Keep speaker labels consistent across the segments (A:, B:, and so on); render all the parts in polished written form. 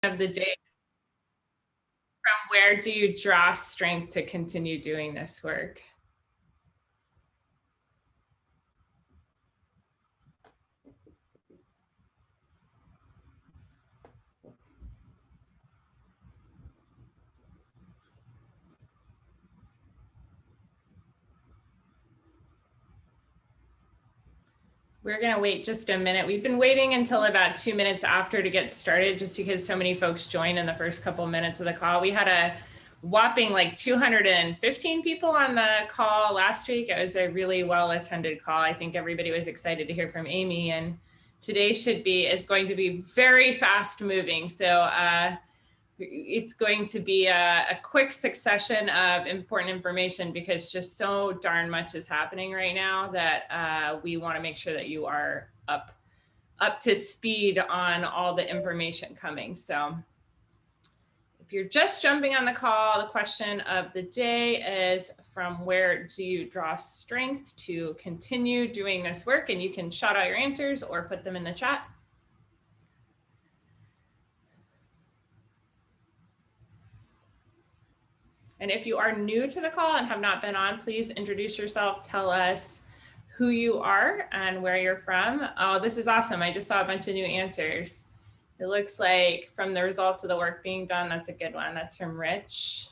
A: of the day. From where do you draw strength to continue doing this work? We're going to wait just a minute. We've been waiting until about 2 minutes after to get started, just because so many folks joined in the first couple minutes of the call. We had a whopping like 215 people on the call last week. It was a really well attended call. I think everybody was excited to hear from Amy, and today is going to be very fast moving. So it's going to be a quick succession of important information, because just so darn much is happening right now that we want to make sure that you are up to speed on all the information coming. So if you're just jumping on the call, the question of the day is, from where do you draw strength to continue doing this work? And you can shout out your answers or put them in the chat. And if you are new to the call and have not been on, please introduce yourself. Tell us who you are and where you're from. Oh, this is awesome. I just saw a bunch of new answers. It looks like from the results of the work being done, that's a good one. That's from Rich.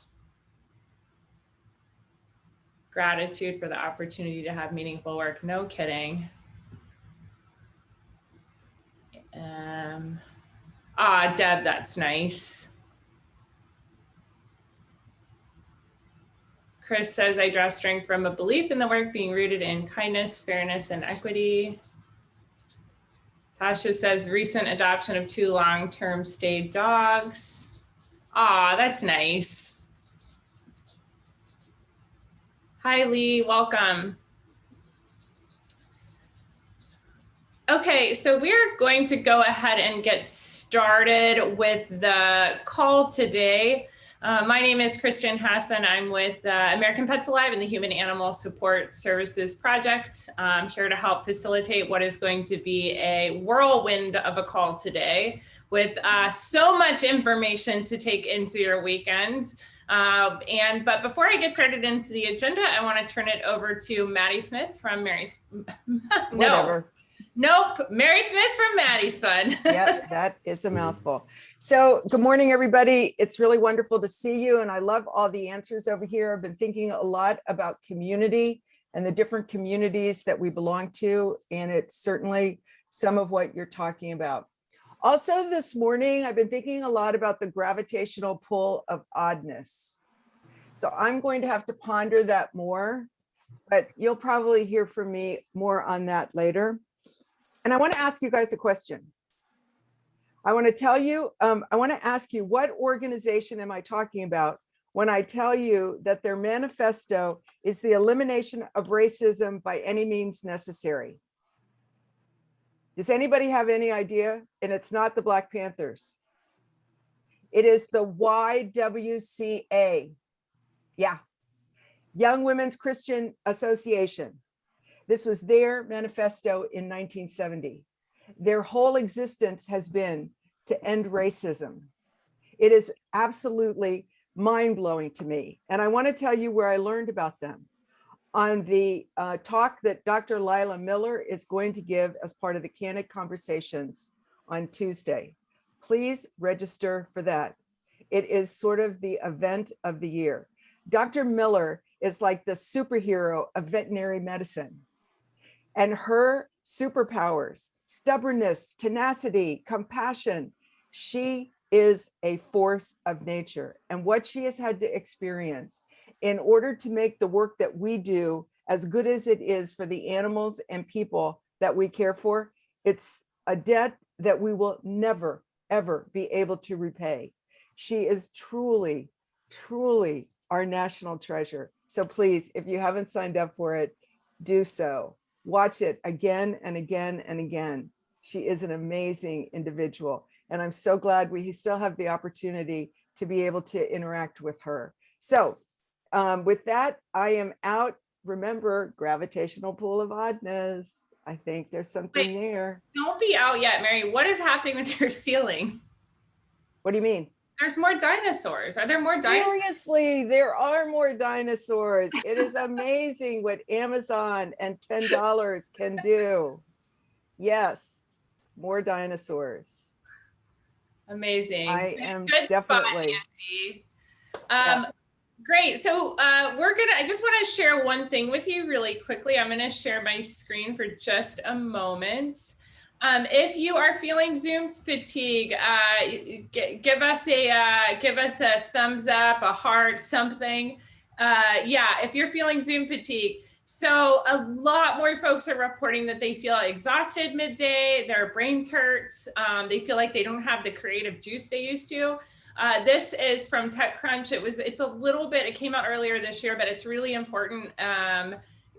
A: Gratitude for the opportunity to have meaningful work. No kidding. Deb, that's nice. Chris says, I draw strength from a belief in the work being rooted in kindness, fairness, and equity. Tasha says, recent adoption of 2 long-term stay dogs. That's nice. Hi, Lee, welcome. Okay, so we're going to go ahead and get started with the call today. My name is Kristen Hassan. I'm with American Pets Alive and the Human Animal Support Services Project. I'm here to help facilitate what is going to be a whirlwind of a call today, with so much information to take into your weekend. But before I get started into the agenda, I want to turn it over to Maddie Smith from Mary's.
B: Whatever.
A: Nope, Mary Smith from Maddie's Fun.
B: Yep, that is a mouthful. So good morning, everybody. It's really wonderful to see you. And I love all the answers over here. I've been thinking a lot about community and the different communities that we belong to. And it's certainly some of what you're talking about. Also this morning, I've been thinking a lot about the gravitational pull of oddness. So I'm going to have to ponder that more, but you'll probably hear from me more on that later. And I want to ask you guys a question. I want to ask you, what organization am I talking about when I tell you that their manifesto is the elimination of racism by any means necessary? Does anybody have any idea? And it's not the Black Panthers. It is the YWCA. Yeah, Young Women's Christian Association. This was their manifesto in 1970. Their whole existence has been to end racism. It is absolutely mind-blowing to me. And I want to tell you where I learned about them. On the talk that Dr. Lila Miller is going to give as part of the Candid Conversations on Tuesday. Please register for that. It is sort of the event of the year. Dr. Miller is like the superhero of veterinary medicine. And her superpowers, stubbornness, tenacity, compassion, she is a force of nature. And what she has had to experience in order to make the work that we do as good as it is for the animals and people that we care for, it's a debt that we will never, ever be able to repay. She is truly, truly our national treasure. So please, if you haven't signed up for it, do so. Watch it again and again and again. She is an amazing individual. And I'm so glad we still have the opportunity to be able to interact with her. So with that, I am out. Remember, gravitational pull of oddness. I think there's something there.
A: Don't be out yet, Mary. What is happening with your ceiling?
B: What do you mean?
A: There's more dinosaurs. Are there more dinosaurs?
B: Seriously, there are more dinosaurs. It is amazing what Amazon and $10 can do. Yes, more dinosaurs.
A: Amazing.
B: I am
A: Good spot,
B: definitely.
A: Nancy.
B: Yes.
A: Great. So I just want to share one thing with you really quickly. I'm going to share my screen for just a moment. If you are feeling Zoom fatigue, give us a thumbs up, a heart, something. Yeah, if you're feeling Zoom fatigue. So a lot more folks are reporting that they feel exhausted midday, their brains hurt, they feel like they don't have the creative juice they used to. This is from TechCrunch. It's a little bit, it came out earlier this year, but it's really important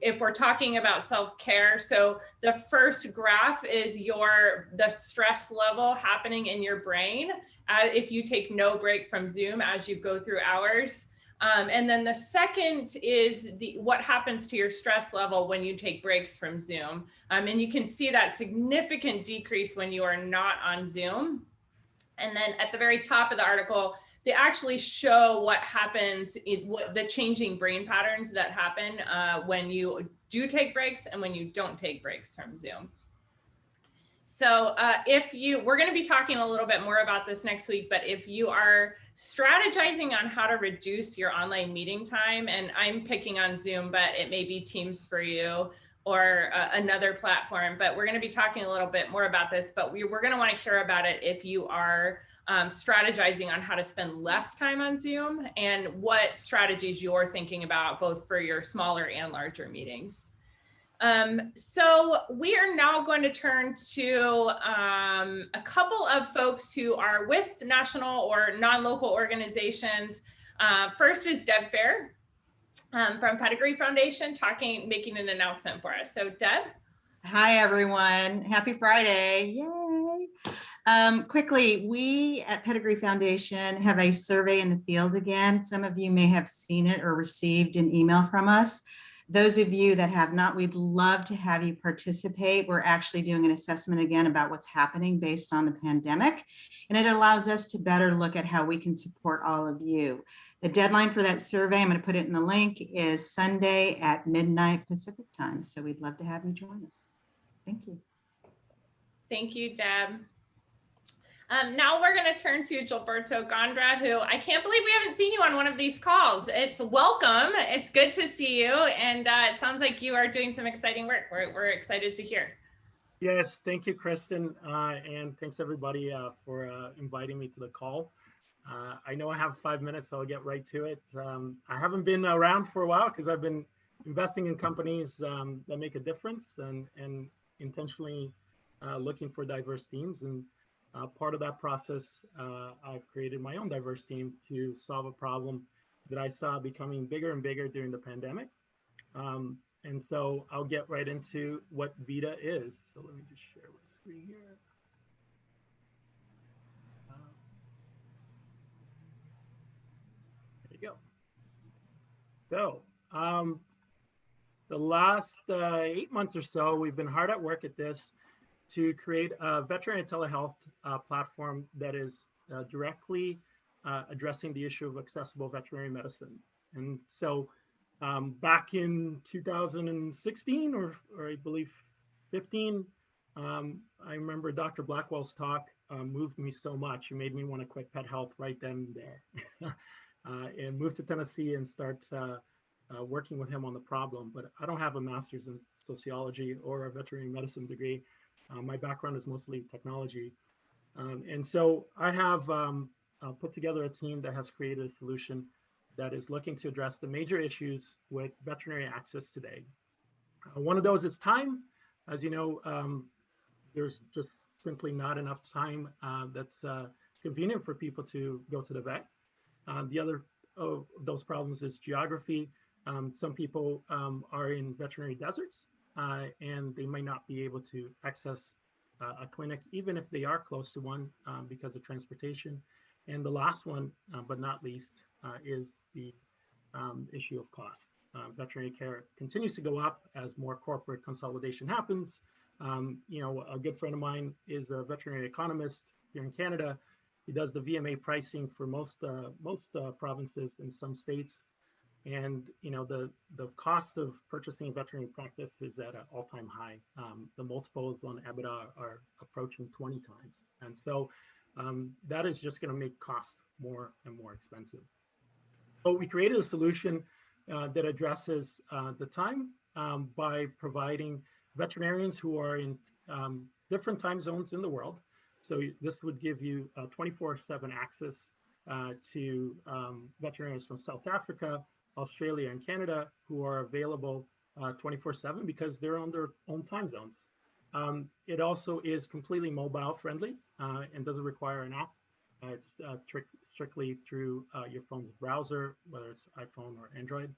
A: if we're talking about self-care. So the first graph is the stress level happening in your brain if you take no break from Zoom as you go through hours. And then the second is what happens to your stress level when you take breaks from Zoom. And you can see that significant decrease when you are not on Zoom. And then at the very top of the article, they actually show what happens, the changing brain patterns that happen when you do take breaks and when you don't take breaks from Zoom. So we're going to be talking a little bit more about this next week, but if you are strategizing on how to reduce your online meeting time, and I'm picking on Zoom, but it may be Teams for you or another platform, but we're going to be talking a little bit more about this, but we're going to want to hear about it if you are strategizing on how to spend less time on Zoom and what strategies you're thinking about both for your smaller and larger meetings. So we are now going to turn to a couple of folks who are with national or non-local organizations. First is Deb Fair from Pedigree Foundation making an announcement for us. So Deb.
C: Hi, everyone. Happy Friday. Yay. Quickly, we at Pedigree Foundation have a survey in the field again. Some of you may have seen it or received an email from us. Those of you that have not, we'd love to have you participate. We're actually doing an assessment again about what's happening based on the pandemic, and it allows us to better look at how we can support all of you. The deadline for that survey, I'm going to put it in the link, is Sunday at midnight Pacific time. So we'd love to have you join us. Thank you.
A: Thank you, Deb. Now we're going to turn to Gilberto Gondra, who I can't believe we haven't seen you on one of these calls. It's welcome. It's good to see you. And it sounds like you are doing some exciting work. We're excited to hear.
D: Yes, thank you, Kristen. And thanks everybody for inviting me to the call. I know I have 5 minutes, so I'll get right to it. I haven't been around for a while because I've been investing in companies that make a difference and intentionally looking for diverse teams. And part of that process, I've created my own diverse team to solve a problem that I saw becoming bigger and bigger during the pandemic. And so I'll get right into what VITA is. So let me just share my screen here. There you go. So the last 8 months or so, we've been hard at work at this to create a veterinary telehealth platform that is directly addressing the issue of accessible veterinary medicine. And so back in 2016 or I believe 15, I remember Dr. Blackwell's talk moved me so much. It made me want to quit pet health right then and there and move to Tennessee and start working with him on the problem. But I don't have a master's in sociology or a veterinary medicine degree. My background is mostly technology. And so I have put together a team that has created a solution that is looking to address the major issues with veterinary access today. One of those is time. As you know, there's just simply not enough time that's convenient for people to go to the vet. The other of those problems is geography. Some people are in veterinary deserts and they might not be able to access a clinic, even if they are close to one because of transportation. And the last one, but not least, is the issue of cost. Veterinary care continues to go up as more corporate consolidation happens. You know, a good friend of mine is a veterinary economist here in Canada, He does the VMA pricing for most provinces in some states. And the cost of purchasing a veterinary practice is at an all-time high. The multiples on EBITDA are approaching 20 times, and so that is just going to make costs more and more expensive. So we created a solution that addresses the time by providing veterinarians who are in different time zones in the world. So this would give you 24/7 access to veterinarians from South Africa, Australia, and Canada who are available 24/7 because they're on their own time zones. It also is completely mobile friendly and doesn't require an app. It's strictly through your phone's browser, whether it's iPhone or Android.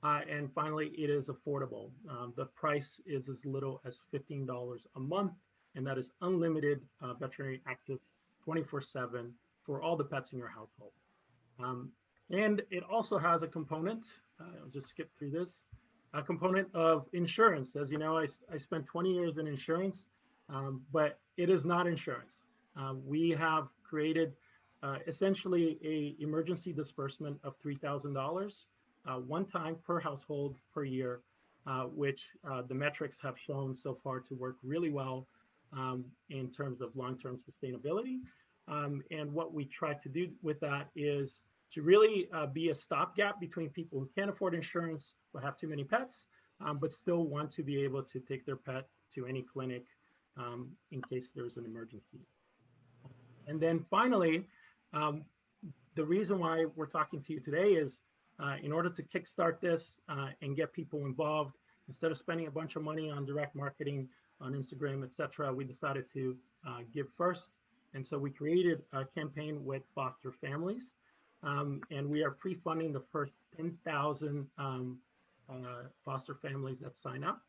D: And finally, it is affordable. The price is as little as $15 a month, and that is unlimited veterinary access 24/7 for all the pets in your household. And it also has a component, I'll just skip through this, a component of insurance. As you know, I spent 20 years in insurance, but it is not insurance. We have created essentially a emergency disbursement of $3,000 one time per household per year, which the metrics have shown so far to work really well in terms of long-term sustainability. And what we try to do with that is to really be a stopgap between people who can't afford insurance or have too many pets, but still want to be able to take their pet to any clinic in case there's an emergency. And then finally, the reason why we're talking to you today is in order to kickstart this and get people involved, instead of spending a bunch of money on direct marketing on Instagram, etc., we decided to give first. And so we created a campaign with foster families. And we are pre-funding the first 10,000 foster families that sign up.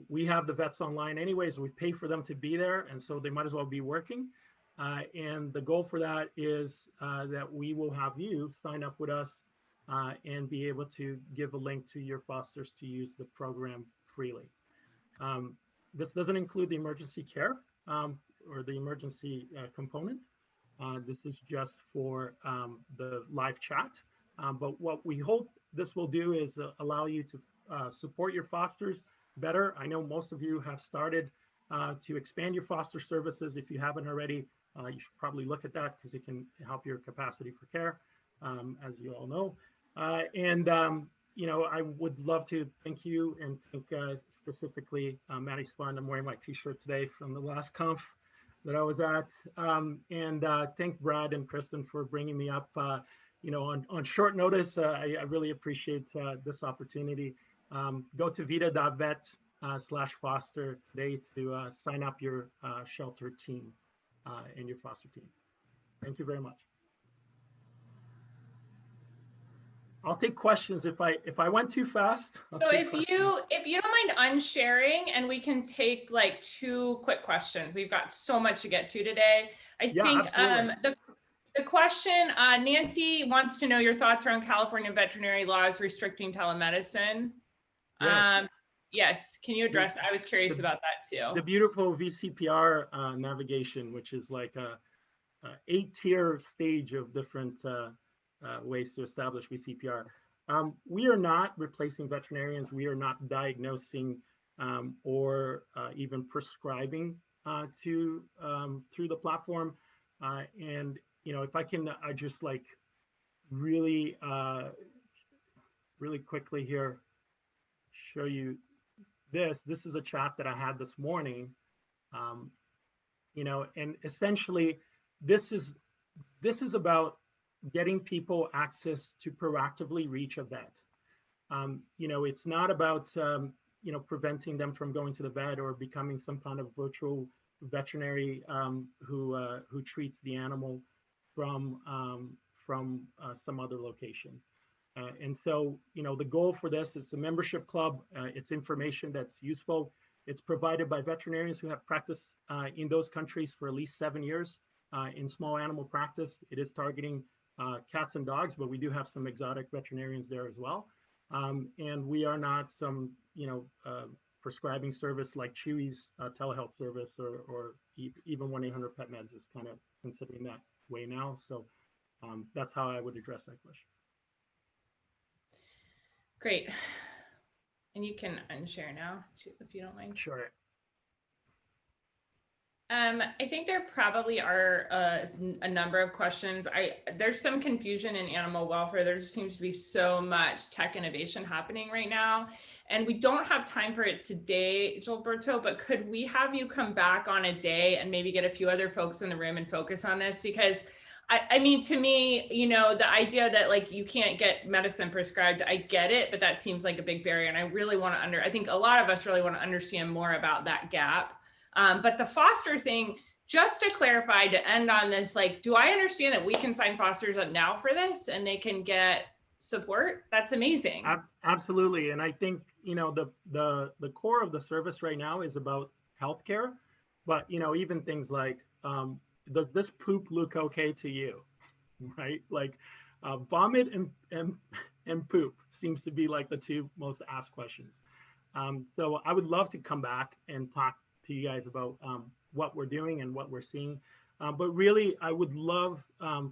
D: We have the vets online anyways. We pay for them to be there, and so they might as well be working. And the goal for that is that we will have you sign up with us and be able to give a link to your fosters to use the program freely. This doesn't include the emergency care or the emergency component. This is just for the live chat. But what we hope this will do is allow you to support your fosters better. I know most of you have started to expand your foster services. If you haven't already, you should probably look at that because it can help your capacity for care, as you all know. I would love to thank you and thank specifically Maddie's Fund. I'm wearing my t-shirt today from the last conf that I was at, and thank Brad and Kristen for bringing me up, on short notice. I really appreciate this opportunity. Go to vita.vet/foster today to sign up your shelter team and your foster team. Thank you very much. I'll take questions if I went too fast.
A: So if you don't mind unsharing, and we can take like 2 quick questions. We've got so much to get to today. I think the question, Nancy wants to know your thoughts around California veterinary laws restricting telemedicine.
D: Yes.
A: Yes, can you address? I was curious about that too.
D: The beautiful VCPR navigation, which is like a 8-tier stage of different ways to establish VCPR. We are not replacing veterinarians. We are not diagnosing or even prescribing through the platform. And if I can, I just like really quickly here show you this. This is a chat that I had this morning. And essentially, this is about getting people access to proactively reach a vet. It's not about preventing them from going to the vet or becoming some kind of virtual veterinary who treats the animal from some other location. And so, the goal for this is a membership club. It's information that's useful. It's provided by veterinarians who have practiced in those countries for at least 7 years in small animal practice. It is targeting cats and dogs, but we do have some exotic veterinarians there as well. And we are not some, prescribing service like Chewy's telehealth service or even 1-800-PET-MEDS is kind of considering that. way now. So that's how I would address that question.
A: Great. And you can unshare now too, if you don't mind.
D: Sure.
A: I think there probably are a number of questions. There's some confusion in animal welfare. There just seems to be so much tech innovation happening right now, and we don't have time for it today, Gilberto, but could we have you come back on a day and maybe get a few other folks in the room and focus on this? Because I mean, to me, you know, the idea that like you can't get medicine prescribed, I get it, but that seems like a big barrier. And I really want to I think a lot of us really want to understand more about that gap. But the foster thing, just to clarify, to end on this, like, do I understand that we can sign fosters up now for this and they can get support? That's amazing.
D: Absolutely. And I think, you know, the core of the service right now is about healthcare, but, you know, even things like, does this poop look okay to you? Right? Like vomit and poop seems to be like the two most asked questions. So I would love to come back and talk to you guys about what we're doing and what we're seeing. But really, I would love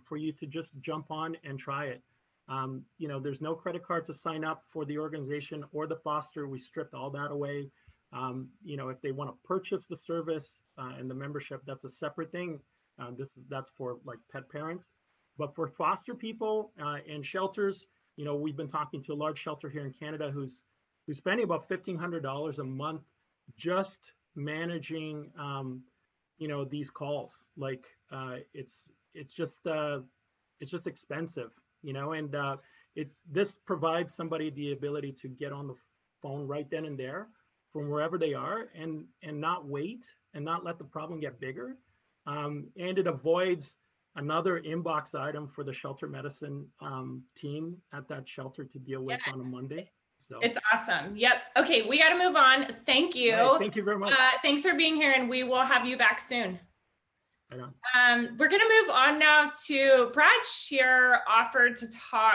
D: for you to just jump on and try it. You know, there's no credit card to sign up for the organization or the foster. We stripped all that away. You know, if they want to purchase the service and the membership, that's a separate thing. That's for like pet parents. But for foster people and shelters, you know, we've been talking to a large shelter here in Canada who's spending about $1,500 a month just managing, you know, these calls. Like it's just expensive, you know, and this provides somebody the ability to get on the phone right then and there from wherever they are and not wait and not let the problem get bigger. And it avoids another inbox item for the shelter medicine team at that shelter to deal with on a Monday. So
A: it's awesome. Yep. Okay, we got to move on. Thank you.
D: Right, thank you very much.
A: Thanks for being here, and we will have you back soon.
D: Right on.
A: We're going to move on now to Brad Shear offered to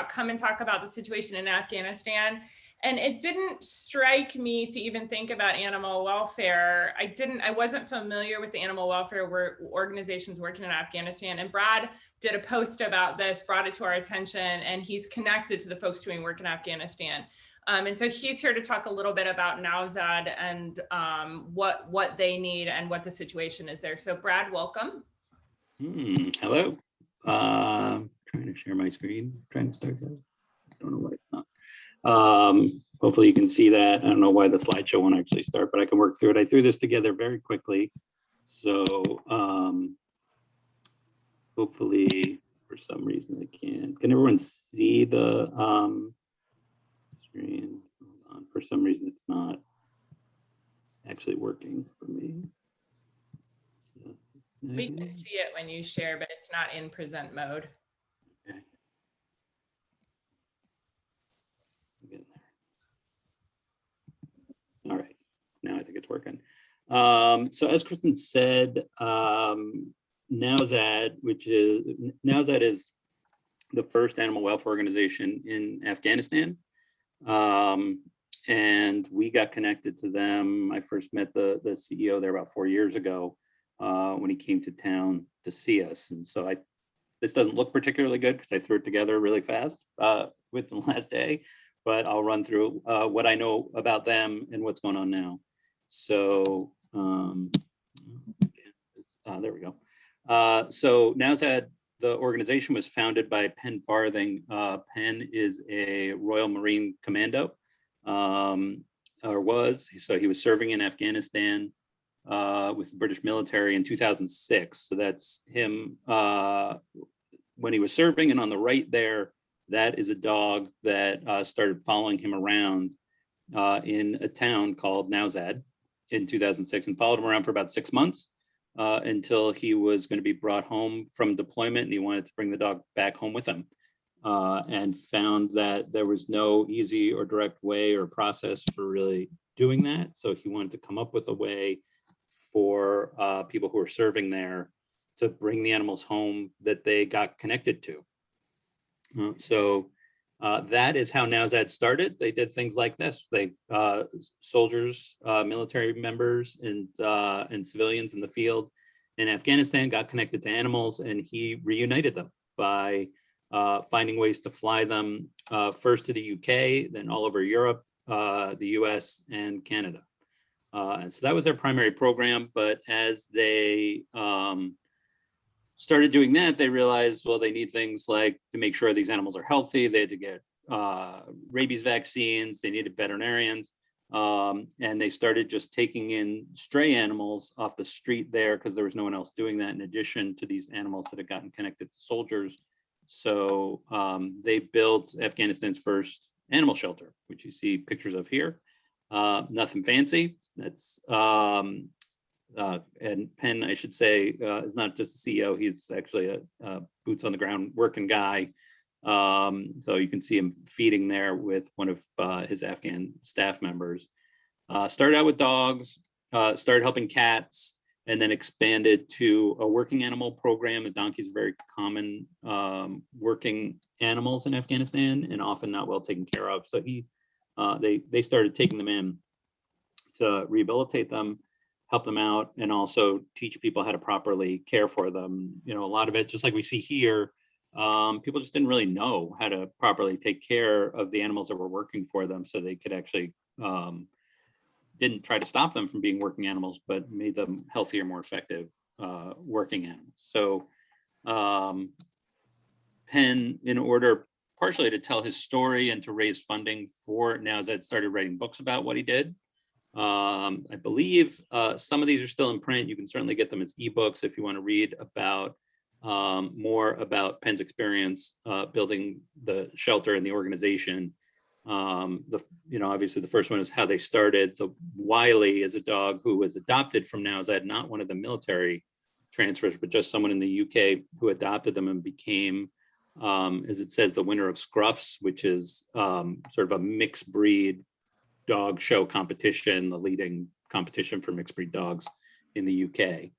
A: come and talk about the situation in Afghanistan. And it didn't strike me to even think about animal welfare. I wasn't familiar with the animal welfare organizations working in Afghanistan. And Brad did a post about this, brought it to our attention, and he's connected to the folks doing work in Afghanistan. And so he's here to talk a little bit about NAWZAD and what they need and what the situation is there. So Brad, welcome.
E: Hello. Trying to share my screen. Trying to start that. I don't know why it's not. Hopefully you can see that. I don't know why the slideshow won't actually start, but I can work through it. I threw this together very quickly. So hopefully for some reason I can. Can everyone see the screen? Hold on. For some reason it's not actually working for me.
A: We can see it when you share, but it's not in present mode.
E: Okay. Getting there. All right, now I think it's working. So as Kristen said, NAWZAD is the first animal welfare organization in Afghanistan. And we got connected to them. I first met the CEO there about 4 years ago when he came to town to see us. And so this doesn't look particularly good because I threw it together really fast with the last day, but I'll run through what I know about them and what's going on now. So there we go. So NAWZAD, the organization was founded by Penn Farthing. Penn is a Royal Marine Commando, or was. So he was serving in Afghanistan with the British military in 2006. So that's him when he was serving. And on the right there, that is a dog that started following him around in a town called NAWZAD in 2006 and followed him around for about 6 months until he was going to be brought home from deployment, and he wanted to bring the dog back home with him and found that there was no easy or direct way or process for really doing that. So he wanted to come up with a way for people who are serving there to bring the animals home that they got connected to. So that is how NAWZAD started. They did things like this. They soldiers, military members, and civilians in the field in Afghanistan, got connected to animals, and he reunited them by finding ways to fly them first to the UK, then all over Europe, the US, and Canada. And so that was their primary program. But as they started doing that, they realized, well, they need things like to make sure these animals are healthy. They had to get rabies vaccines. They needed veterinarians. And they started just taking in stray animals off the street there because there was no one else doing that in addition to these animals that had gotten connected to soldiers. So they built Afghanistan's first animal shelter, which you see pictures of here. Nothing fancy. That's and Penn, I should say, is not just the CEO. He's actually a boots on the ground working guy. So you can see him feeding there with one of his Afghan staff members. Started out with dogs, started helping cats, and then expanded to a working animal program. The donkeys are very common working animals in Afghanistan and often not well taken care of. So they started taking them in to rehabilitate them, help them out, and also teach people how to properly care for them. You know, a lot of it, just like we see here, people just didn't really know how to properly take care of the animals that were working for them, so they could actually didn't try to stop them from being working animals, but made them healthier, more effective working animals. So Penn, in order partially to tell his story and to raise funding for Nowzad, started writing books about what he did. I believe some of these are still in print. You can certainly get them as ebooks if you want to read about more about Penn's experience building the shelter and the organization. Obviously the first one is how they started. So Wiley is a dog who was adopted from Nowzad, not one of the military transfers, but just someone in the UK who adopted them and became, as it says, the winner of Scruffs, which is sort of a mixed breed dog show competition, the leading competition for mixed breed dogs in the UK.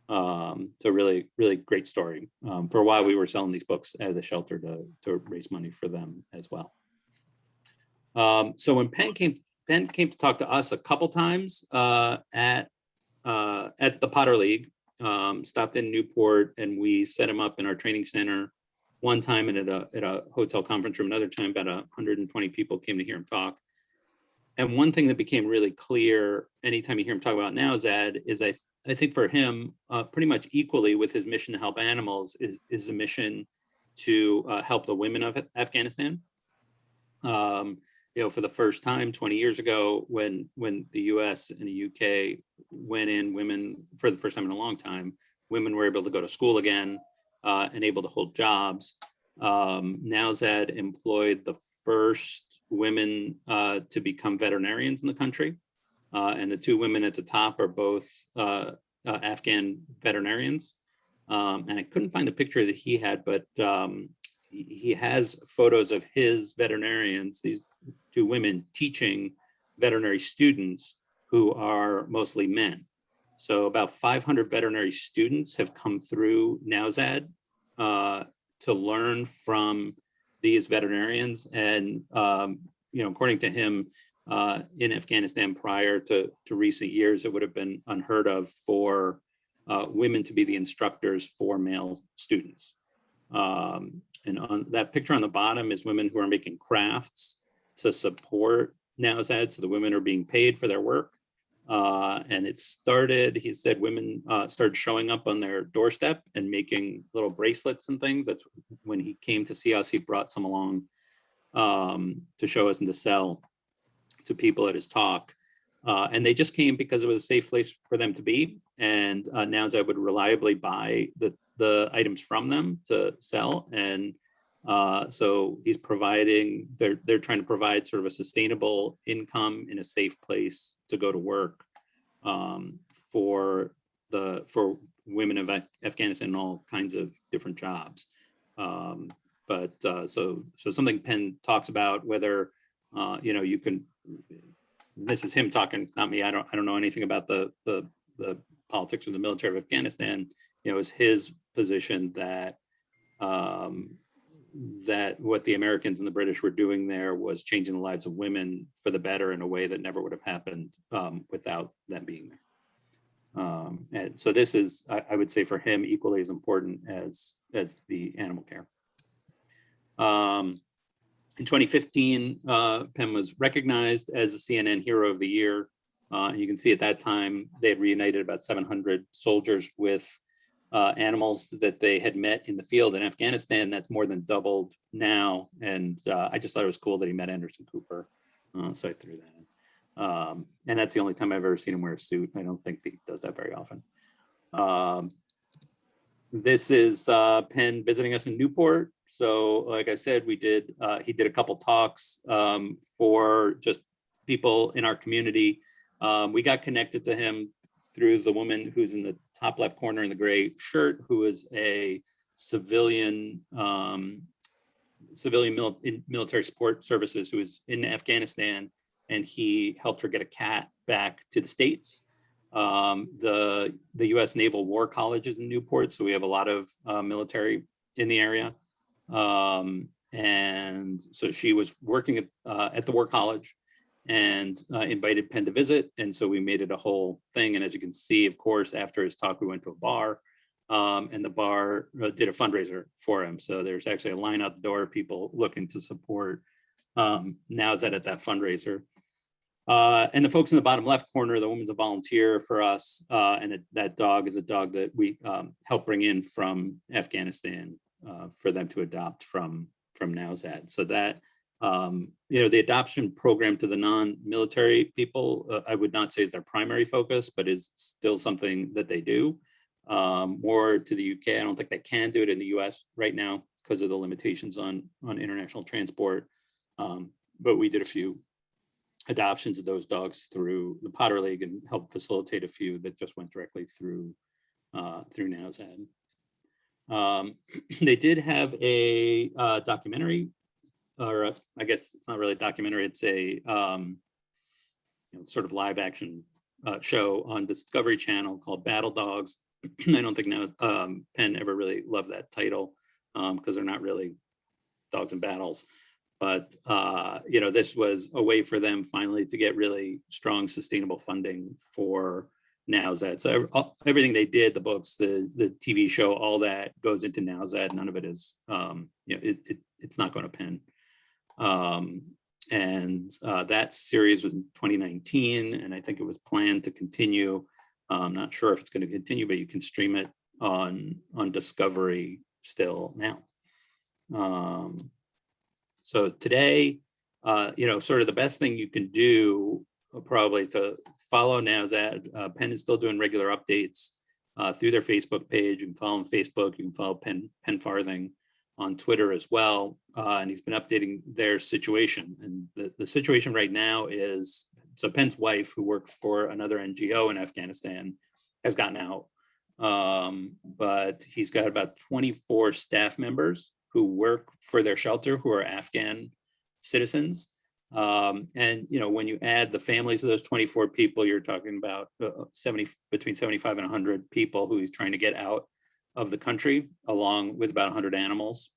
E: So really, really great story. For a while, we were selling these books at the shelter to raise money for them as well. So when Penn came to talk to us a couple times at the Potter League, stopped in Newport, and we set him up in our training center one time and at a hotel conference room. Another time, about 120 people came to hear him talk. And one thing that became really clear anytime you hear him talk about Nowzad is I think for him, pretty much equally with his mission to help animals is a mission to help the women of Afghanistan. For the first time 20 years ago, when the US and the UK went in, women, for the first time in a long time, women were able to go to school again and able to hold jobs. Nowzad employed the first women to become veterinarians in the country. And the two women at the top are both Afghan veterinarians. And I couldn't find the picture that he had, but he has photos of his veterinarians, these two women, teaching veterinary students who are mostly men. So about 500 veterinary students have come through Nowzad to learn from these veterinarians. And, according to him, in Afghanistan prior to recent years, it would have been unheard of for women to be the instructors for male students. And on that picture on the bottom is women who are making crafts to support Nowzad. So the women are being paid for their work. And it started, he said, women started showing up on their doorstep and making little bracelets and things. That's when he came to see us, he brought some along to show us and to sell to people at his talk. And they just came because it was a safe place for them to be. And Nowzad would reliably buy the items from them to sell. And so he's providing, they're trying to provide sort of a sustainable income in a safe place to go to work for women of Afghanistan in all kinds of different jobs. So something Penn talks about, whether you can, this is him talking, not me. I don't know anything about the politics of the military of Afghanistan. Is his position that that what the Americans and the British were doing there was changing the lives of women for the better in a way that never would have happened without them being there. And so this is, I would say, for him equally as important as the animal care. In 2015, Penn was recognized as the CNN Hero of the Year. You can see at that time they had reunited about 700 soldiers with animals that they had met in the field in Afghanistan. That's more than doubled now. And I just thought it was cool that he met Anderson Cooper. So I threw that in. And that's the only time I've ever seen him wear a suit. I don't think he does that very often. This is Penn visiting us in Newport. So like I said, he did a couple talks for just people in our community. We got connected to him through the woman who's in the top left corner in the gray shirt, who is a civilian military support services who is in Afghanistan, and he helped her get a cat back to the States. The U.S. Naval War College is in Newport, so we have a lot of military in the area. And so she was working at the War College and invited Penn to visit. And so we made it a whole thing. And as you can see, of course, after his talk, we went to a bar, and the bar did a fundraiser for him. So there's actually a line out the door, people looking to support Nowzat at that fundraiser. And the folks in the bottom left corner, the woman's a volunteer for us. And that dog is a dog that we helped bring in from Afghanistan for them to adopt from Nowzat. So that, the adoption program to the non-military people, I would not say is their primary focus, but is still something that they do. More to the UK, I don't think they can do it in the US right now because of the limitations on international transport. But we did a few adoptions of those dogs through the Potter League and helped facilitate a few that just went directly through Nowzat. They did have a documentary, or I guess it's not really a documentary, it's a sort of live action show on Discovery Channel called Battle Dogs. I don't think Penn ever really loved that title because they're not really dogs in battles. But this was a way for them finally to get really strong, sustainable funding for Nowzat. So everything they did, the books, the TV show, all that goes into Nowzat. None of it is, it's not going to Penn. And that series was in 2019, and I think it was planned to continue. I'm not sure if it's going to continue, but you can stream it on Discovery still now. So today, sort of the best thing you can do probably is to follow Nowzat. Penn is still doing regular updates through their Facebook page. You can follow them on Facebook. You can follow Penn Farthing on Twitter as well. And he's been updating their situation. And the situation right now is, so Penn's wife, who worked for another NGO in Afghanistan, has gotten out. But he's got about 24 staff members who work for their shelter who are Afghan citizens. And when you add the families of those 24 people, you're talking about between 75 and 100 people who he's trying to get out of the country, along with about 100 animals.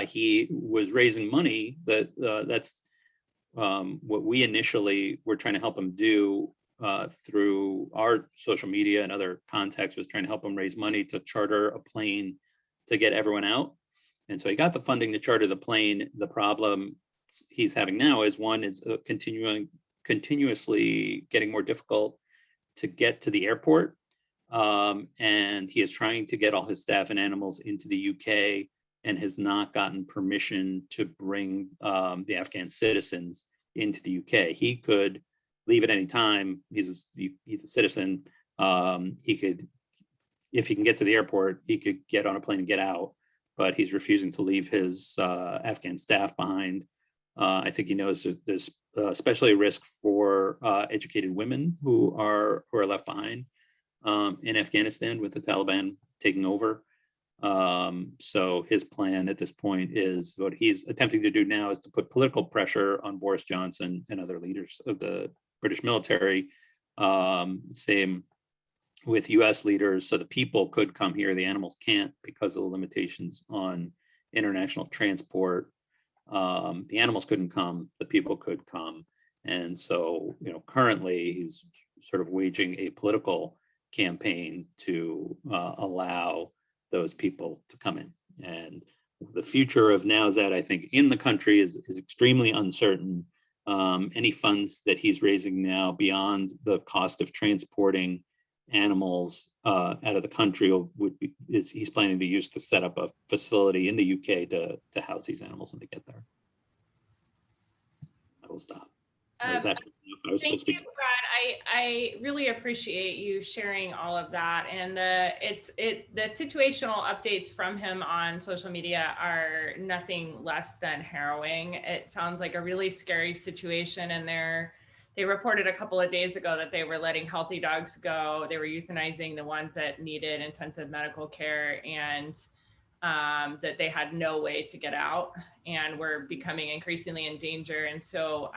E: He was raising money. That's what we initially were trying to help him do through our social media and other contacts, was trying to help him raise money to charter a plane to get everyone out. And so he got the funding to charter the plane. The problem he's having now is, one, is continuously getting more difficult to get to the airport. And he is trying to get all his staff and animals into the UK and has not gotten permission to bring the Afghan citizens into the UK. He could leave at any time. He's a citizen. He could, if he can get to the airport, he could get on a plane and get out. But he's refusing to leave his Afghan staff behind. I think he knows there's especially a risk for educated women who are left behind in Afghanistan with the Taliban taking over. So his plan at this point is, what he's attempting to do now is to put political pressure on Boris Johnson and other leaders of the British military. Same with US leaders, so the people could come here, the animals can't because of the limitations on international transport. The animals couldn't come, the people could come. And so, currently he's sort of waging a political campaign to allow those people to come in. And the future of NowZad, I think, in the country is extremely uncertain. Any funds that he's raising now beyond the cost of transporting animals out of the country he's planning to use to set up a facility in the UK to house these animals when they get there. I will stop.
A: Thank you, Brad. I really appreciate you sharing all of that. And the situational updates from him on social media are nothing less than harrowing. It sounds like a really scary situation, and they reported a couple of days ago that they were letting healthy dogs go. They were euthanizing the ones that needed intensive medical care, and that they had no way to get out and were becoming increasingly in danger. And so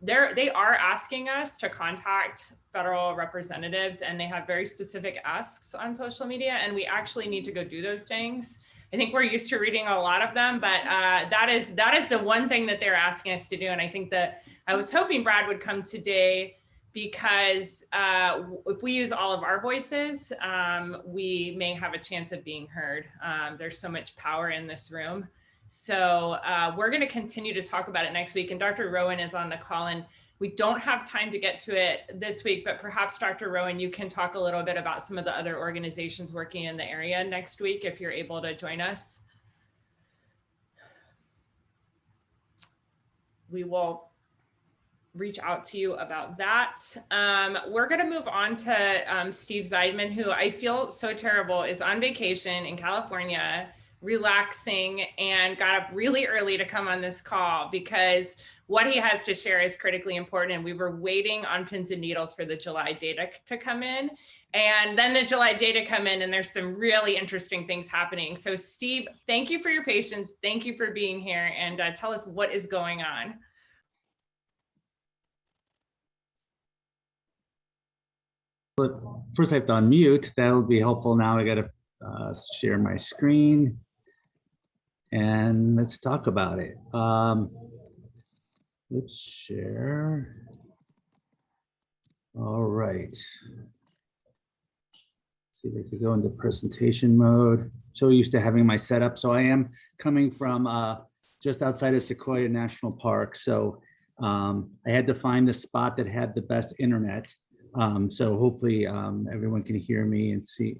A: they are asking us to contact federal representatives, and they have very specific asks on social media, and we actually need to go do those things. I think we're used to reading a lot of them, but that is the one thing that they're asking us to do. And I think that I was hoping Brad would come today, because if we use all of our voices, we may have a chance of being heard. There's so much power in this room. So we're going to continue to talk about it next week. And Dr. Rowan is on the call, and we don't have time to get to it this week, but perhaps Dr. Rowan, you can talk a little bit about some of the other organizations working in the area next week, if you're able to join us. We will reach out to you about that. We're going to move on to Steve Zeidman, who I feel so terrible is on vacation in California, relaxing, and got up really early to come on this call because what he has to share is critically important. And we were waiting on pins and needles for the July data to come in. And then the July data come in, and there's some really interesting things happening. So Steve, thank you for your patience. Thank you for being here, and tell us what is going on.
F: But first I have to unmute. That'll be helpful. Now I got to share my screen, and let's talk about it. Let's share. All right. Let's see if I could go into presentation mode. So used to having my setup. So I am coming from just outside of Sequoia National Park. So I had to find the spot that had the best internet. So hopefully everyone can hear me and see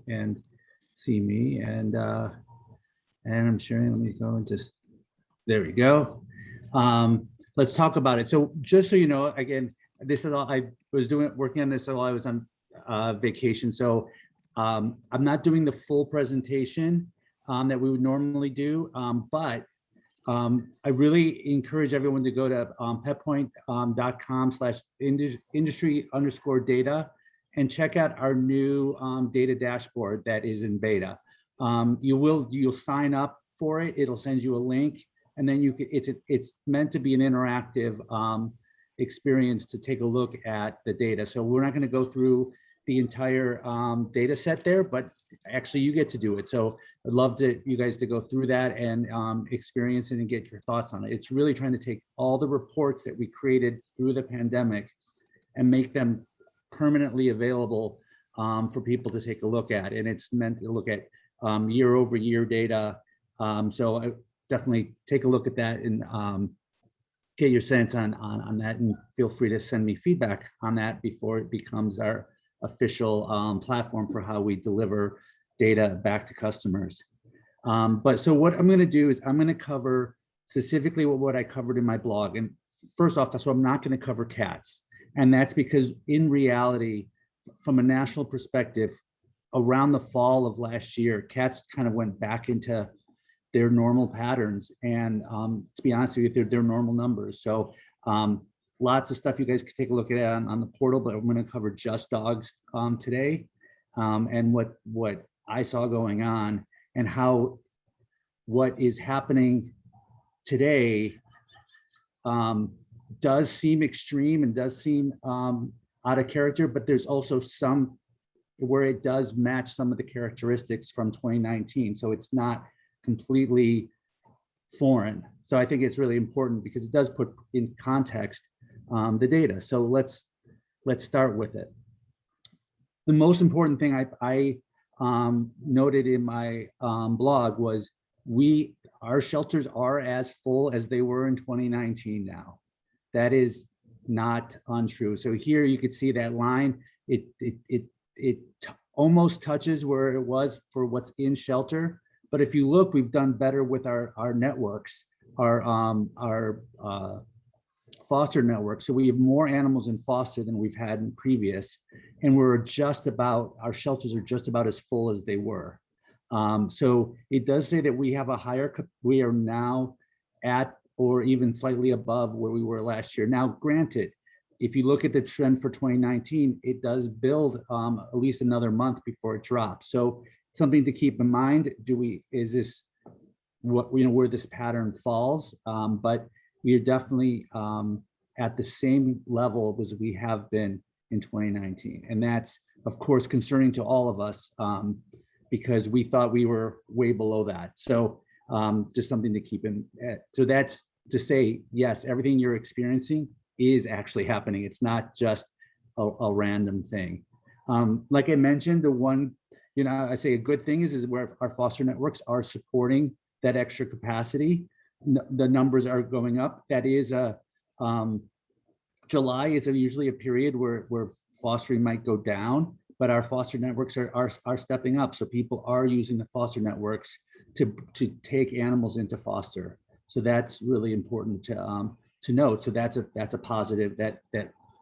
F: me, and I'm sharing. Let me go into, there we go. Let's talk about it. So just so you know, again, this is all I was working on this while I was on vacation. So I'm not doing the full presentation that we would normally do, but I really encourage everyone to go to petpoint.com/industry_data and check out our new data dashboard that is in beta. You'll sign up for it. It'll send you a link, and then it's meant to be an interactive experience to take a look at the data. So we're not going to go through the entire data set there, but actually you get to do it. So I'd love you guys to go through that and experience it and get your thoughts on it. It's really trying to take all the reports that we created through the pandemic and make them permanently available for people to take a look at. And it's meant to look at year over year data. So I definitely take a look at that and get your sense on that, and feel free to send me feedback on that before it becomes our official platform for how we deliver data back to customers. But so what I'm going to do is I'm going to cover specifically what I covered in my blog. And first off, so I'm not going to cover cats. And that's because in reality, from a national perspective, around the fall of last year, cats kind of went back into their normal patterns. And to be honest with you, they're normal numbers. So lots of stuff you guys could take a look at on the portal, but I'm going to cover just dogs today, and what I saw going on, and how what is happening today does seem extreme and does seem out of character, but there's also some where it does match some of the characteristics from 2019. So it's not completely foreign. So I think it's really important because it does put in context the data. So let's start with it. The most important thing I noted in my blog was our shelters are as full as they were in 2019 now. That is not untrue. So here you could see that line. It almost touches where it was for what's in shelter. But if you look, we've done better with our networks, our foster network. So we have more animals in foster than we've had in previous, and our shelters are just about as full as they were. So it does say that we are now at or even slightly above where we were last year. Now, granted, if you look at the trend for 2019, it does build at least another month before it drops. So something to keep in mind, is this what, where this pattern falls? But we are definitely at the same level as we have been in 2019. And that's, of course, concerning to all of us because we thought we were way below that. So just something to keep in. So that's to say, yes, everything you're experiencing is actually happening. It's not just a random thing. Like I mentioned, the one, I say a good thing is where our foster networks are supporting that extra capacity. The numbers are going up. That is July is usually a period where fostering might go down, but our foster networks are stepping up. So people are using the foster networks to take animals into foster. So that's really important to note. So that's a positive that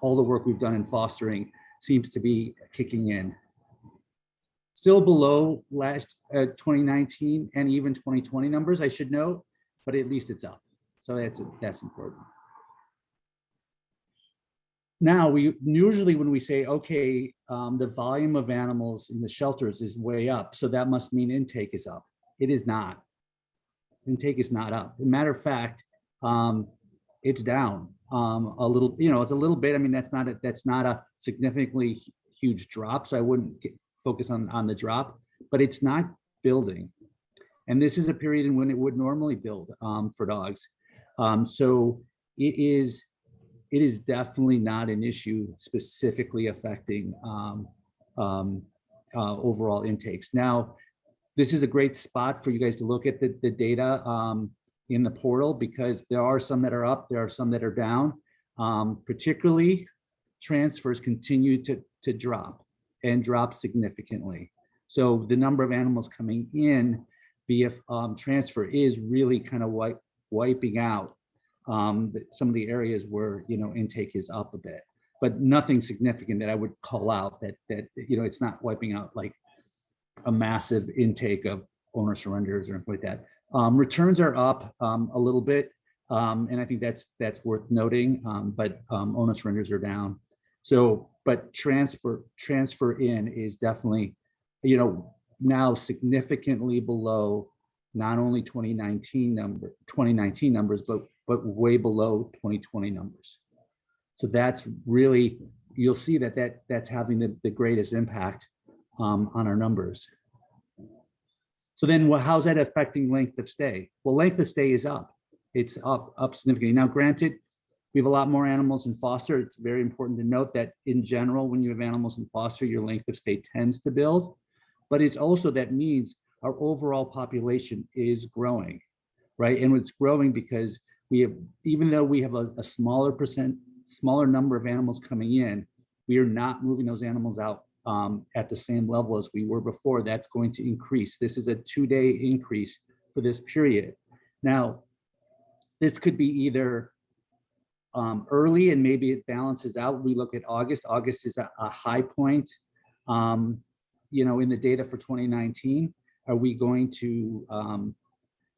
F: all the work we've done in fostering seems to be kicking in. Still below last 2019 and even 2020 numbers, I should note, but at least it's up. So that's important. Now, we usually, when we say, okay, the volume of animals in the shelters is way up, so that must mean intake is up. It is not. Intake is not up. As a matter of fact, it's down a little. It's a little bit. I mean, that's not a significantly huge drop. So I wouldn't focus on the drop, but it's not building. And this is a period in when it would normally build for dogs. So it is definitely not an issue specifically affecting overall intakes. Now, this is a great spot for you guys to look at the data in the portal, because there are some that are up, there are some that are down. Particularly, transfers continue to drop and drop significantly. So the number of animals coming in via transfer is really kind of wiping out some of the areas where intake is up a bit, but nothing significant that I would call out that it's not wiping out like a massive intake of owner surrenders or anything like that. Returns are up a little bit, and I think that's worth noting, but owner surrenders are down. So, but transfer in is definitely, now significantly below not only 2019 numbers, but way below 2020 numbers. So that's really, you'll see that's having the greatest impact on our numbers. So then how's that affecting length of stay? Well, length of stay is up. It's up significantly. Now, granted, we have a lot more animals in foster. It's very important to note that in general, when you have animals in foster, your length of stay tends to build, but it's also that means our overall population is growing, right? And it's growing because even though we have a smaller number of animals coming in, we are not moving those animals out at the same level as we were before. That's going to increase. This is a 2-day increase for this period. Now, this could be either early and maybe it balances out. We look at August. August is a high point, in the data for 2019. Are we going to,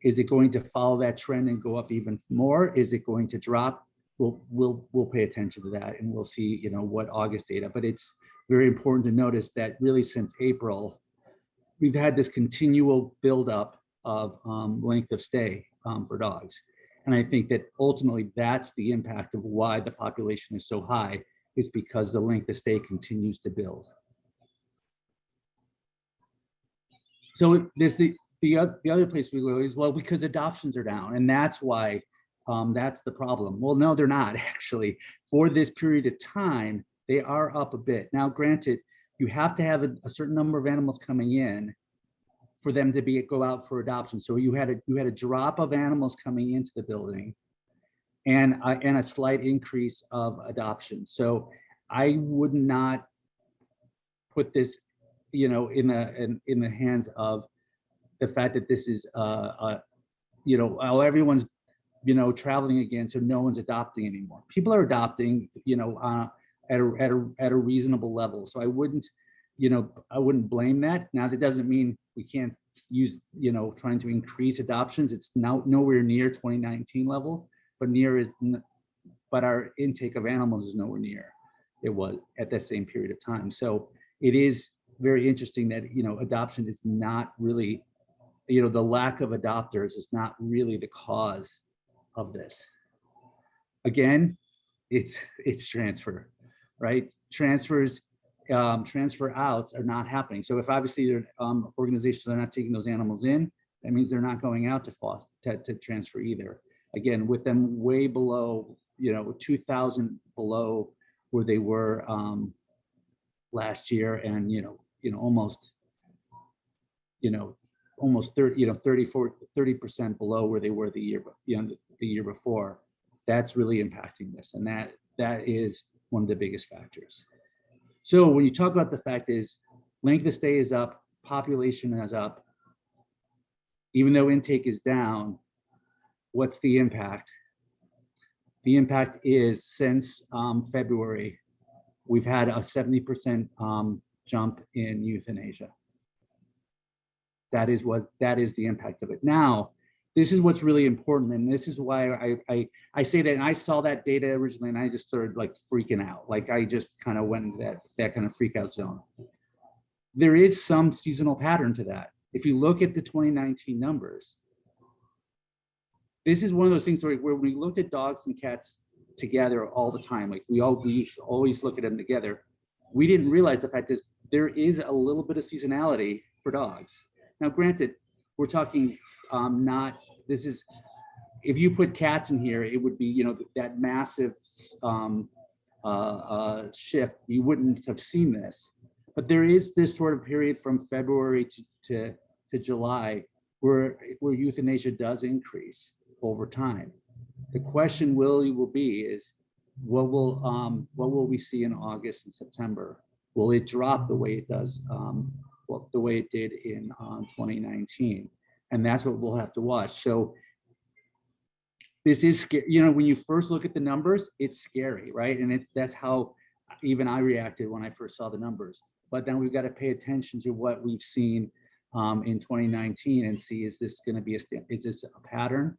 F: is it going to follow that trend and go up even more? Is it going to drop? We'll pay attention to that, and we'll see, what August data. But it's very important to notice that really since April, we've had this continual buildup of length of stay for dogs. And I think that ultimately that's the impact of why the population is so high, is because the length of stay continues to build. So there's the other place we go is, well, because adoptions are down, and that's why that's the problem. Well, no, they're not actually. For this period of time, they are up a bit. Now, granted, you have to have a certain number of animals coming in for them to go out for adoption. So you had a drop of animals coming into the building and a slight increase of adoption. So I would not put this, you know, in the hands of the fact that this is, you know, well, everyone's, you know, traveling again, so no one's adopting anymore. People are adopting, you know, at a reasonable level. So I wouldn't, you know, I wouldn't blame that. Now that doesn't mean we can't use, you know, trying to increase adoptions. It's now nowhere near 2019 level, but our intake of animals is nowhere near it was at that same period of time. So it is very interesting that, you know, adoption is not really, you know, the lack of adopters is not really the cause of this. Again, it's transfer, right? Transfers, transfer outs are not happening. So if obviously organizations are not taking those animals in, that means they're not going out to transfer either. Again, with them way below, you know, 2,000 below where they were last year, and almost 30% below where they were the year before. That's really impacting this, and that is one of the biggest factors. So when you talk about the fact is length of stay is up, population is up, even though intake is down, what's the impact? The impact is since February, we've had a 70% jump in euthanasia. That is the impact of it. Now, this is what's really important, and this is why I say that. And I saw that data originally, and I just started like freaking out. Like I just kind of went into that kind of freak out zone. There is some seasonal pattern to that. If you look at the 2019 numbers, this is one of those things where we looked at dogs and cats together all the time. Like we always look at them together. We didn't realize the fact is there is a little bit of seasonality for dogs. Now, granted, we're talking if you put cats in here, it would be, you know, that massive shift. You wouldn't have seen this, but there is this sort of period from February to July where euthanasia does increase over time. The question will be is what will we see in August and September? Will it drop the way it does? The way it did in 2019, and that's what we'll have to watch. So this is scary. You know, when you first look at the numbers, it's scary, right? And that's how even I reacted when I first saw the numbers. But then we've got to pay attention to what we've seen in 2019 and see, is this going to be is this a pattern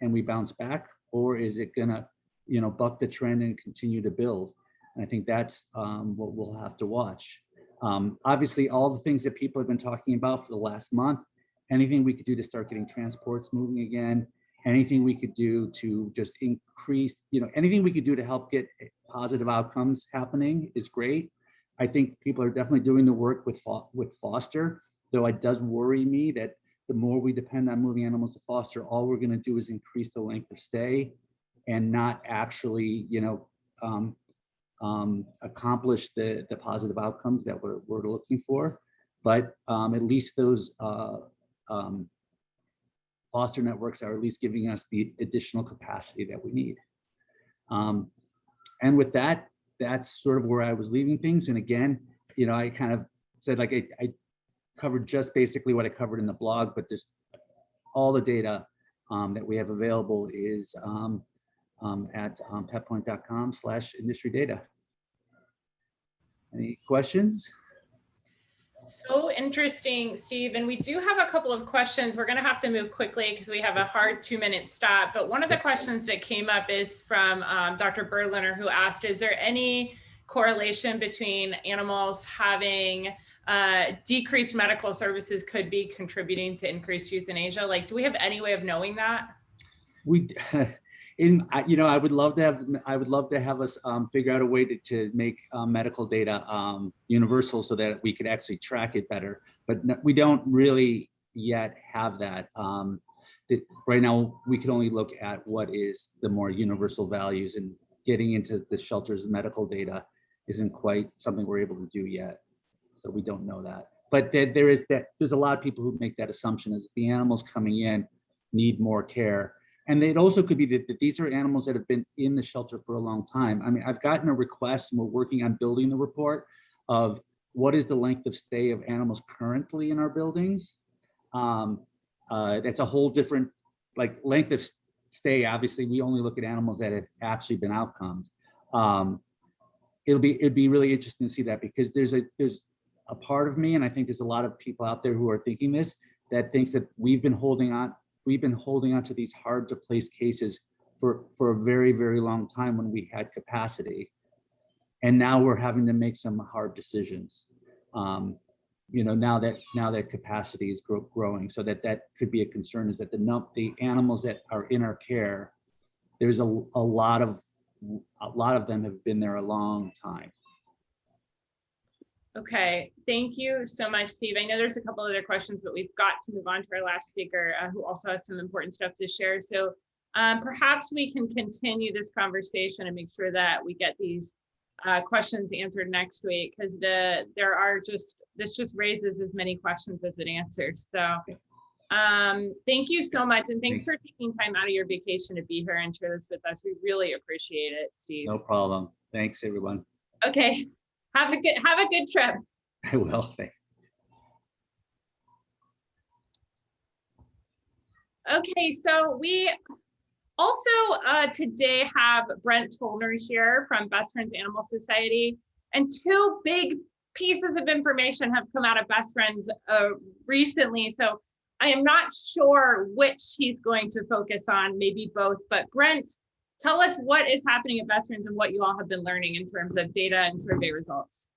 F: and we bounce back, or is it going to, you know, buck the trend and continue to build? And I think that's what we'll have to watch. Obviously, all the things that people have been talking about for the last month, anything we could do to start getting transports moving again, anything we could do to just increase, you know, anything we could do to help get positive outcomes happening is great. I think people are definitely doing the work with foster, though it does worry me that the more we depend on moving animals to foster, all we're going to do is increase the length of stay and not actually, you know, accomplish the positive outcomes that we're looking for. But at least those foster networks are at least giving us the additional capacity that we need. And with that, that's sort of where I was leaving things. And again, you know, I kind of said, like, I covered just basically what I covered in the blog, but just all the data that we have available is at petpoint.com/industry data. Any questions?
A: So interesting, Steve. And we do have a couple of questions. We're going to have to move quickly because we have a hard 2-minute stop. But one of the questions that came up is from Dr. Berliner, who asked, is there any correlation between animals having decreased medical services could be contributing to increased euthanasia? Like, do we have any way of knowing that?
F: I would love to have us figure out a way to make medical data universal so that we could actually track it better. But we don't really yet have that. Right now, we can only look at what is the more universal values, and getting into the shelter's medical data isn't quite something we're able to do yet. So we don't know that. But there's a lot of people who make that assumption is the animals coming in need more care. And it also could be that these are animals that have been in the shelter for a long time. I mean, I've gotten a request and we're working on building the report of what is the length of stay of animals currently in our buildings. That's a whole different, like, length of stay. Obviously, we only look at animals that have actually been outcomes. It'd be really interesting to see that, because there's a part of me, and I think there's a lot of people out there who are thinking this, that thinks that we've been holding on to these hard to place cases for a very, very long time when we had capacity. And now we're having to make some hard decisions. Now that capacity is growing, so that could be a concern, is that the animals that are in our care, there's a lot of them have been there a long time.
A: Okay, thank you so much, Steve. I know there's a couple other questions, but we've got to move on to our last speaker, who also has some important stuff to share. So perhaps we can continue this conversation and make sure that we get these questions answered next week, because this just raises as many questions as it answers. So thank you so much, and thanks for taking time out of your vacation to be here and share this with us. We really appreciate it, Steve.
F: No problem. Thanks, everyone.
A: Okay, have a good trip.
F: I will. Thanks.
A: Okay, so we also today have Brent Tollner here from Best Friends Animal Society, and two big pieces of information have come out of Best Friends recently. So I am not sure which he's going to focus on, maybe both, but Brent, tell us what is happening at Best Friends and what you all have been learning in terms of data and survey results.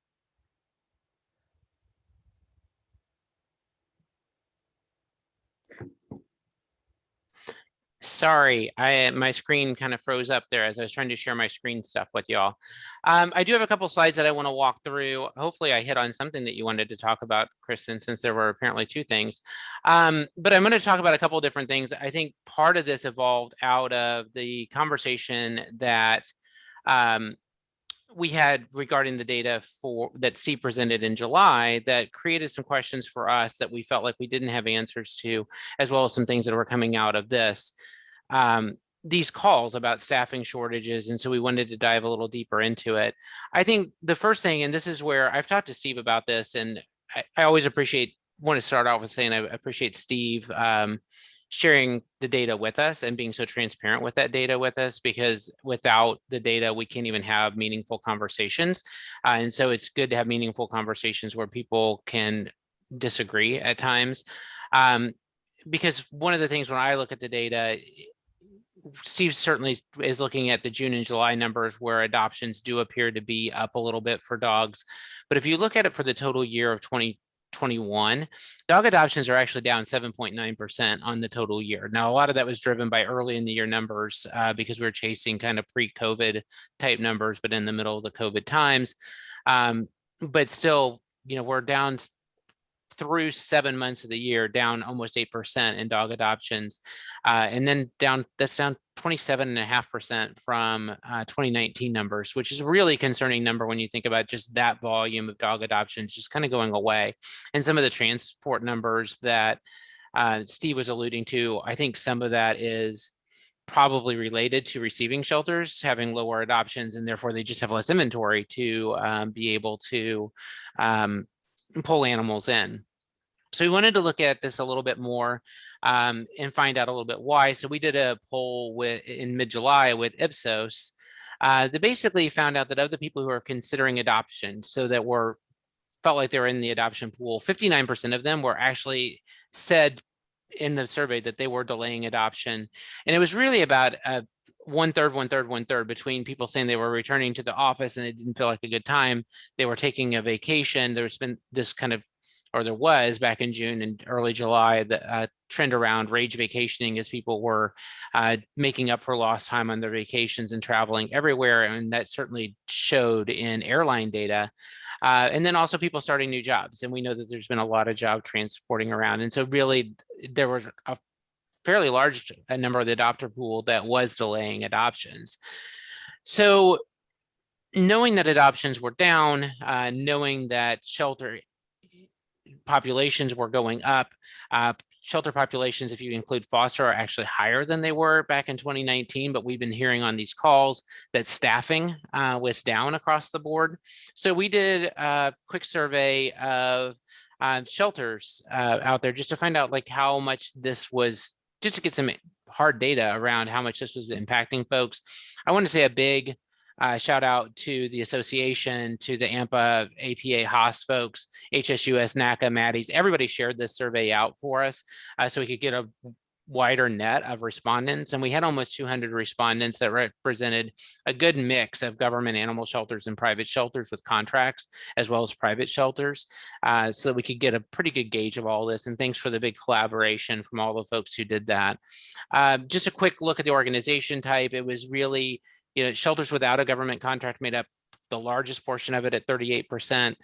G: Sorry, my screen kind of froze up there as I was trying to share my screen stuff with y'all. I do have a couple slides that I want to walk through. Hopefully I hit on something that you wanted to talk about, Kristen, since there were apparently two things. But I'm going to talk about a couple of different things. I think part of this evolved out of the conversation that we had regarding the data that Steve presented in July, that created some questions for us that we felt like we didn't have answers to, as well as some things that were coming out of these calls about staffing shortages. And so we wanted to dive a little deeper into it. I think the first thing, and this is where I've talked to Steve about this, and I always want to start off with saying I appreciate Steve sharing the data with us and being so transparent with that data with us, because without the data, we can't even have meaningful conversations. And so it's good to have meaningful conversations where people can disagree at times. Because one of the things when I look at the data, Steve certainly is looking at the June and July numbers where adoptions do appear to be up a little bit for dogs. But if you look at it for the total year of 2021, dog adoptions are actually down 7.9% on the total year. Now, a lot of that was driven by early in the year numbers because we were chasing kind of pre-COVID type numbers, but in the middle of the COVID times. But still, we're down through 7 months of the year, down almost 8% in dog adoptions, and then that's down 27.5% from 2019 numbers, which is a really concerning number when you think about just that volume of dog adoptions just kind of going away. And some of the transport numbers that Steve was alluding to, I think some of that is probably related to receiving shelters having lower adoptions, and therefore they just have less inventory to be able to pull animals in. So we wanted to look at this a little bit more and find out a little bit why. So we did a poll in mid-July with Ipsos that basically found out that of the people who are considering adoption, so that felt like they were in the adoption pool, 59% of them were actually said in the survey that they were delaying adoption. And it was really about one third between people saying they were returning to the office and it didn't feel like a good time. They were taking a vacation. There's been this there was back in June and early July, the trend around rage vacationing as people were making up for lost time on their vacations and traveling everywhere. And that certainly showed in airline data. And then also people starting new jobs. And we know that there's been a lot of job transporting around. And so really there was a fairly large number of the adopter pool that was delaying adoptions. So knowing that adoptions were down, knowing that shelter populations were going up. Shelter populations, if you include foster, are actually higher than they were back in 2019, but we've been hearing on these calls that staffing was down across the board. So we did a quick survey of shelters out there just to find out like how much this was, just to get some hard data around how much this was impacting folks. I want to say a big shout out to the association, to the AMPA, APA, HOS folks, HSUS, NACA, Maddie's. Everybody shared this survey out for us so we could get a wider net of respondents. And we had almost 200 respondents that represented a good mix of government animal shelters and private shelters with contracts, as well as private shelters, so that we could get a pretty good gauge of all this. And thanks for the big collaboration from all the folks who did that. Just a quick look at the organization type. It was really, shelters without a government contract made up the largest portion of it at 38%,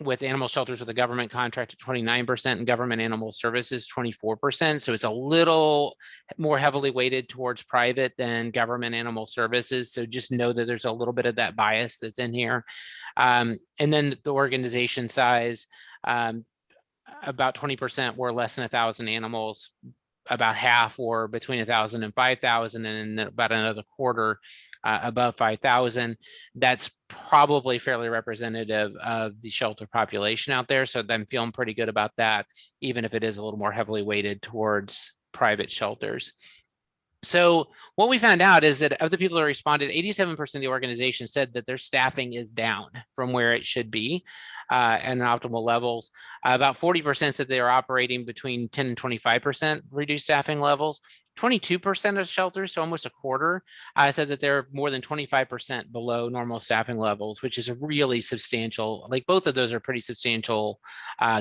G: with animal shelters with a government contract at 29%, and government animal services 24%. So it's a little more heavily weighted towards private than government animal services. So just know that there's a little bit of that bias that's in here. And then the organization size, about 20% were less than 1,000 animals. About half were between 1,000 and 5,000, and about another quarter above 5,000. That's probably fairly representative of the shelter population out there. So I'm feeling pretty good about that, even if it is a little more heavily weighted towards private shelters. So what we found out is that of the people that responded, 87% of the organization said that their staffing is down from where it should be and optimal levels. About 40% said they are operating between 10 and 25% reduced staffing levels. 22% of shelters, so almost a quarter, said that they're more than 25% below normal staffing levels, which is a really substantial, like both of those are pretty substantial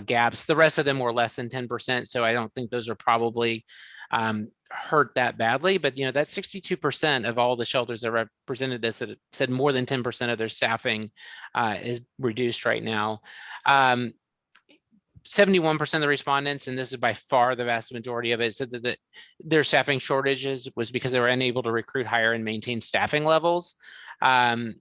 G: gaps. The rest of them were less than 10%, so I don't think those are probably hurt that badly, but that's 62% of all the shelters that represented this that said more than 10% of their staffing is reduced right now. 71% of the respondents, and this is by far the vast majority of it, said that their staffing shortages was because they were unable to recruit, hire, and maintain staffing levels. That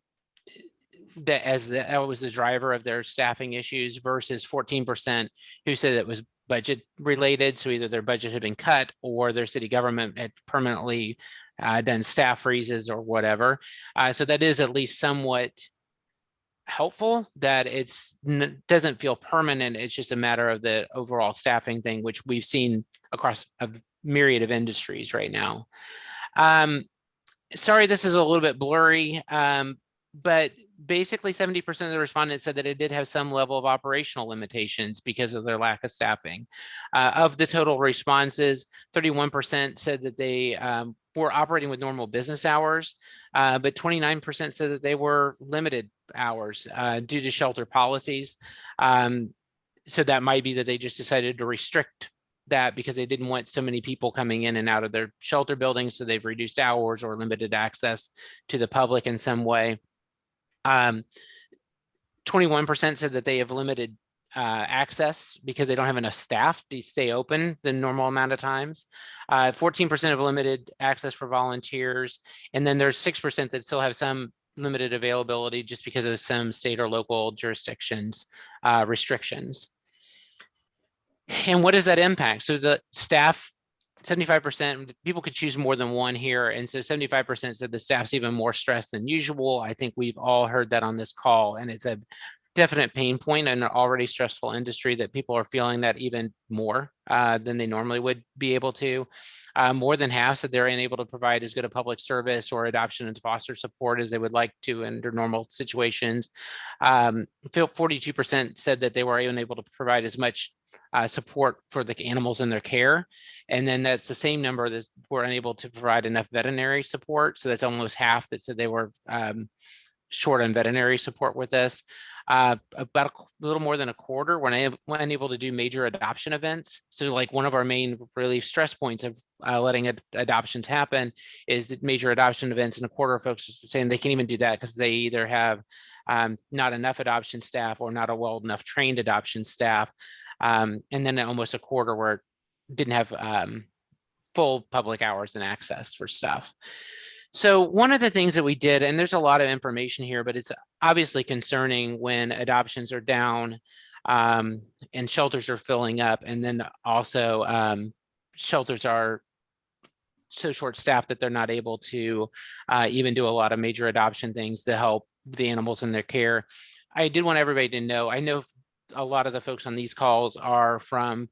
G: was the driver of their staffing issues, versus 14% who said it was budget related. So either their budget had been cut or their city government had permanently done staff freezes or whatever. So that is at least somewhat helpful that doesn't feel permanent. It's just a matter of the overall staffing thing, which we've seen across a myriad of industries right now. Sorry, this is a little bit blurry, but basically 70% of the respondents said that it did have some level of operational limitations because of their lack of staffing. Of the total responses, 31% said that they were operating with normal business hours, but 29% said that they were limited hours due to shelter policies. So that might be that they just decided to restrict that because they didn't want so many people coming in and out of their shelter buildings, so they've reduced hours or limited access to the public in some way. 21% said that they have limited access because they don't have enough staff to stay open the normal amount of times. 14% have limited access for volunteers. And then there's 6% that still have some limited availability just because of some state or local jurisdictions restrictions. And what does that impact? So the staff, 75%, people could choose more than one here. And so 75% said the staff's even more stressed than usual. I think we've all heard that on this call, and it's a definite pain point in an already stressful industry that people are feeling that even more than they normally would be able to. More than half said they're unable to provide as good a public service or adoption and foster support as they would like to under normal situations. 42% said that they were unable to provide as much support for the animals in their care. And then that's the same number that were unable to provide enough veterinary support. So that's almost half that said they were short on veterinary support with this. About a little more than a quarter were unable to do major adoption events. So like one of our main really stress points of letting adoptions happen is that major adoption events, and a quarter of folks are saying they can't even do that because they either have not enough adoption staff or not a well enough trained adoption staff. And then almost a quarter where didn't have full public hours and access for stuff. So one of the things that we did, and there's a lot of information here, but it's obviously concerning when adoptions are down. and shelters are filling up. And then also shelters are so short-staffed that they're not able to even do a lot of major adoption things to help the animals in their care. I did want everybody to know, I know a lot of the folks on these calls are from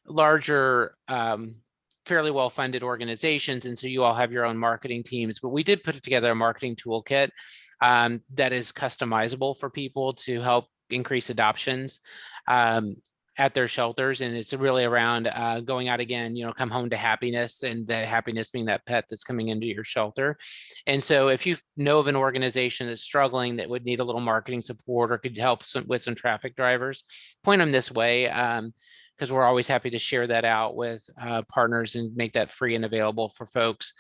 G: larger, fairly well-funded organizations, and so you all have your own marketing teams, but we did put together a marketing toolkit that is customizable for people to help increase adoptions at their shelters. And it's really around going out again, come home to happiness, and the happiness being that pet that's coming into your shelter. And so if you know of an organization that's struggling that would need a little marketing support or could help with some traffic drivers, point them this way, because we're always happy to share that out with partners and make that free and available for folks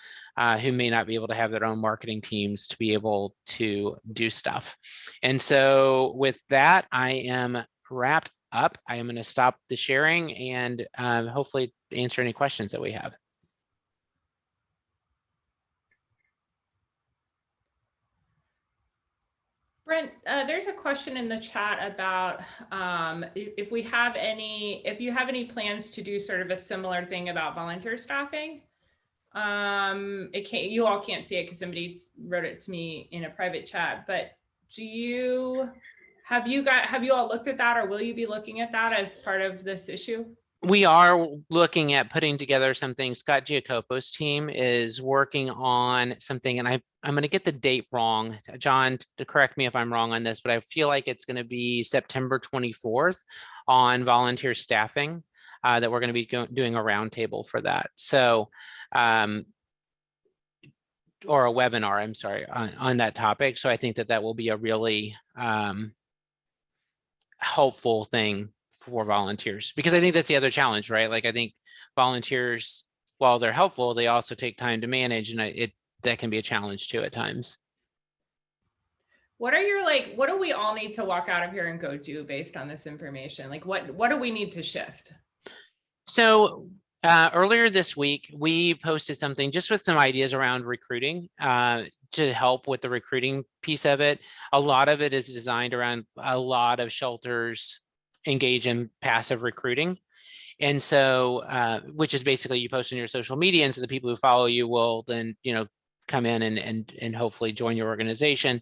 G: who may not be able to have their own marketing teams to be able to do stuff. And so with that, I am wrapped up. I am going to stop the sharing and hopefully answer any questions that we have.
A: Brent, there's a question in the chat about if you have any plans to do sort of a similar thing about volunteer staffing. You all can't see it because somebody wrote it to me in a private chat, but have you all looked at that, or will you be looking at that as part of this issue?
G: We are looking at putting together something. Scott Giacopo's team is working on something, and I'm going to get the date wrong. John, to correct me if I'm wrong on this, but I feel like it's going to be September 24th on volunteer staffing that we're going to be doing a roundtable for that. So, or a webinar, I'm sorry, on that topic. So I think that will be a really helpful thing for volunteers, because I think that's the other challenge, right? Like, I think volunteers, while they're helpful, they also take time to manage, and that can be a challenge too at times.
A: What do we all need to walk out of here and go do based on this information? Like, what do we need to shift?
G: So earlier this week, we posted something just with some ideas around recruiting to help with the recruiting piece of it. A lot of it is designed around a lot of shelters engage in passive recruiting. And so, which is basically you post on your social media, and so the people who follow you will then, come in and hopefully join your organization,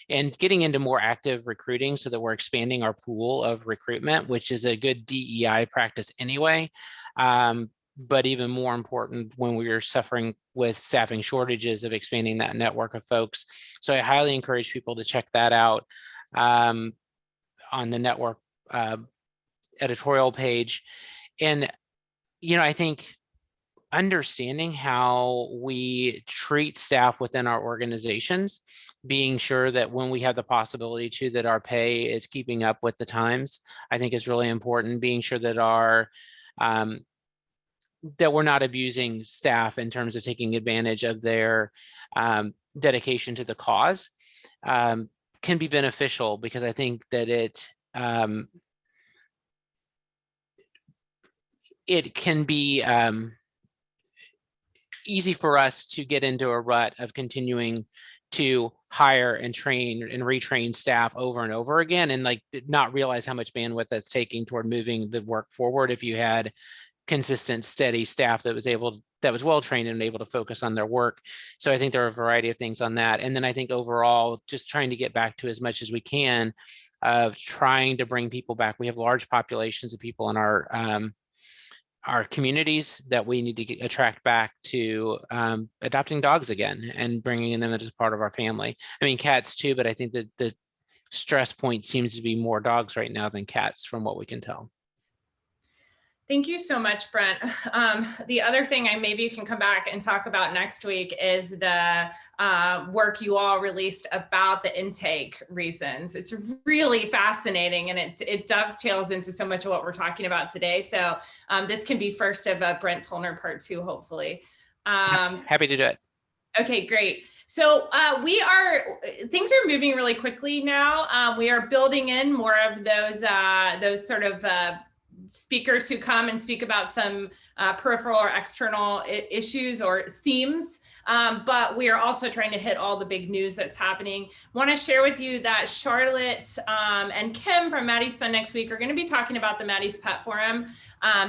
G: and getting into more active recruiting so that we're expanding our pool of recruitment, which is a good DEI practice anyway. But even more important when we are suffering with staffing shortages, of expanding that network of folks. So I highly encourage people to check that out on the network editorial page. And, I think understanding how we treat staff within our organizations, being sure that when we have the possibility to, that our pay is keeping up with the times, I think is really important. Being sure that that we're not abusing staff in terms of taking advantage of their dedication to the cause can be beneficial, because I think that it can be easy for us to get into a rut of continuing to hire and train and retrain staff over and over again, and not realize how much bandwidth that's taking toward moving the work forward. If you had consistent, steady staff that was well trained and able to focus on their work. So I think there are a variety of things on that. And then I think overall, just trying to get back to as much as we can of trying to bring people back. We have large populations of people in our communities that we need to attract back to adopting dogs again and bringing them as part of our family. I mean, cats too, but I think that the stress point seems to be more dogs right now than cats, from what we can tell.
A: Thank you so much, Brent. The other thing maybe you can come back and talk about next week is the work you all released about the intake reasons. It's really fascinating, and it dovetails into so much of what we're talking about today. So this can be first of a Brent Tollner part 2, hopefully.
G: Happy to do it.
A: Okay, great. So things are moving really quickly now. We are building in more of those sort of speakers who come and speak about some peripheral or external issues or themes But we are also trying to hit all the big news that's happening. Want to share with you that Charlotte and Kim from Maddie's Fun next week are going to be talking about the Maddie's Pet Forum.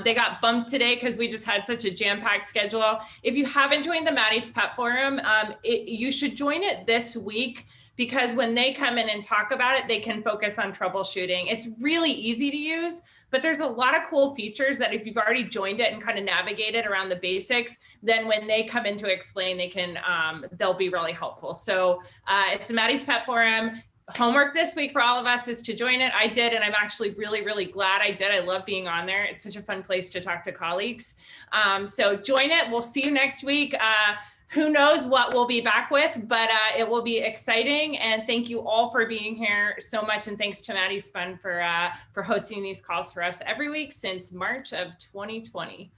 A: They got bumped today because we just had such a jam-packed schedule. If you haven't joined the Maddie's Pet Forum, you should join it this week, because when they come in and talk about it, they can focus on troubleshooting. It's really easy to use, but there's a lot of cool features that if you've already joined it and kind of navigated around the basics, then when they come in to explain, they'll be really helpful. So it's the Maddie's Pet Forum. Homework this week for all of us is to join it. I did, and I'm actually really, really glad I did. I love being on there. It's such a fun place to talk to colleagues. So join it. We'll see you next week. Who knows what we'll be back with, but it will be exciting. And thank you all for being here so much. And thanks to Maddie's Fun for hosting these calls for us every week since March of 2020.